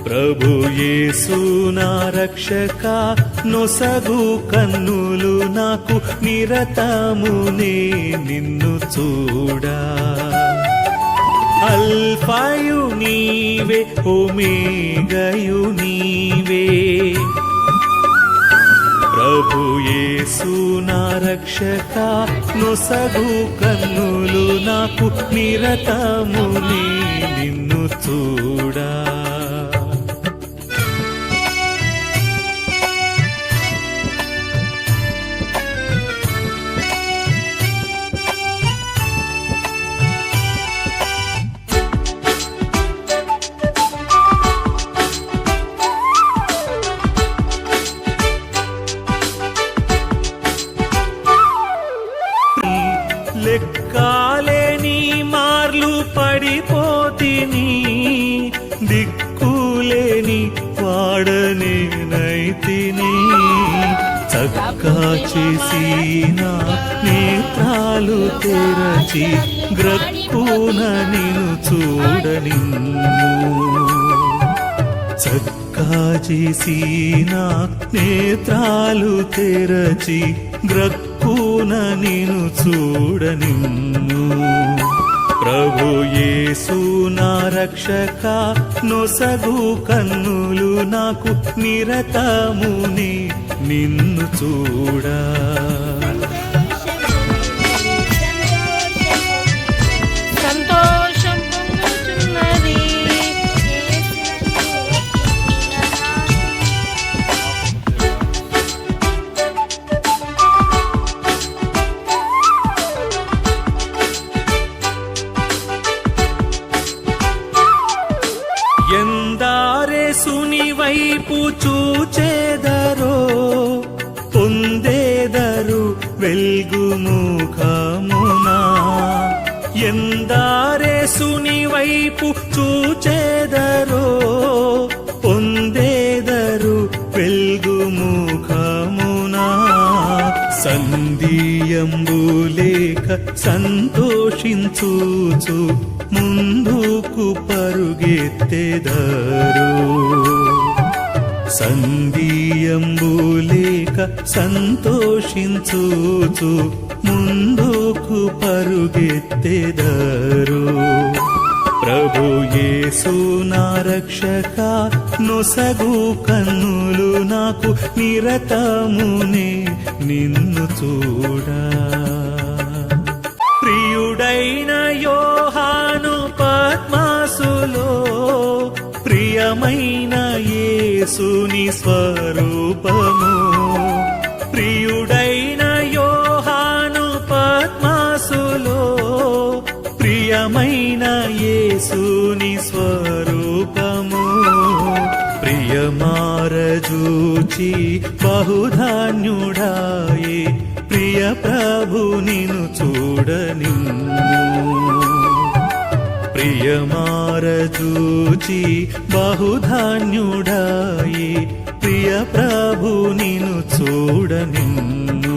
ప్రభు యేసు నా రక్షక నొసగు కన్నులు నాకు నిరతమునే నిన్ను చూడా. అల్ఫాయు నీవే ఒమేగయు నీవే, ప్రభు యేసు నా రక్షక నొసగు కన్నులు నాకు నిరతమునే నిన్ను చూడా. లెక్కాలేని మార్లు పడిపోతిని, దిక్కులేని వాడనేనైతిని. చక్కా చేసి నా నేత్రాలు తెరచి గ్రక్కున నిన్ను చూడనిన్ను. చక్కా చేసి నా నేత్రాలు తెరచి గ్రక్కున నిన్ను చూడనిన్ను. ప్రభు యేసు నా రక్షక నొసగు కన్నులు నాకు నిరతమునే నిన్ను చూడా. ఎందారేసుని వైపు చూచేదరో పొందేదరు వెల్గు ముఖమునా. ఎందారేసుని వైపు చూచేదరో పొందేదరు వెల్గు ముఖమునా. సంధియంబులేక సంతోషించుచు ముందుకు పరుగెత్తెదరు. సంధియంబులేక సంతోషించుచు ముందుకు పరుగెత్తెదరు. ప్రభు యేసు నా రక్షక నొసగు కన్నులు నాకు నిరతమునే నిన్ను చూడా. ప్రియుడైన యోహాను పద్మాసులో ప్రియమైన యేసుని స్వరూపము. ప్రియుడైన యోహాను పద్మాసులో ప్రియమైన యేసుని స్వరూపము. ప్రియమారజూచి బహుధాన్యుడాయే ప్రియ ప్రభు నిన్ను చూడనిన్ను. ప్రియమారజూచి బహుధాన్యుడాయే ప్రియ ప్రభు నిన్ను చూడనిన్ను.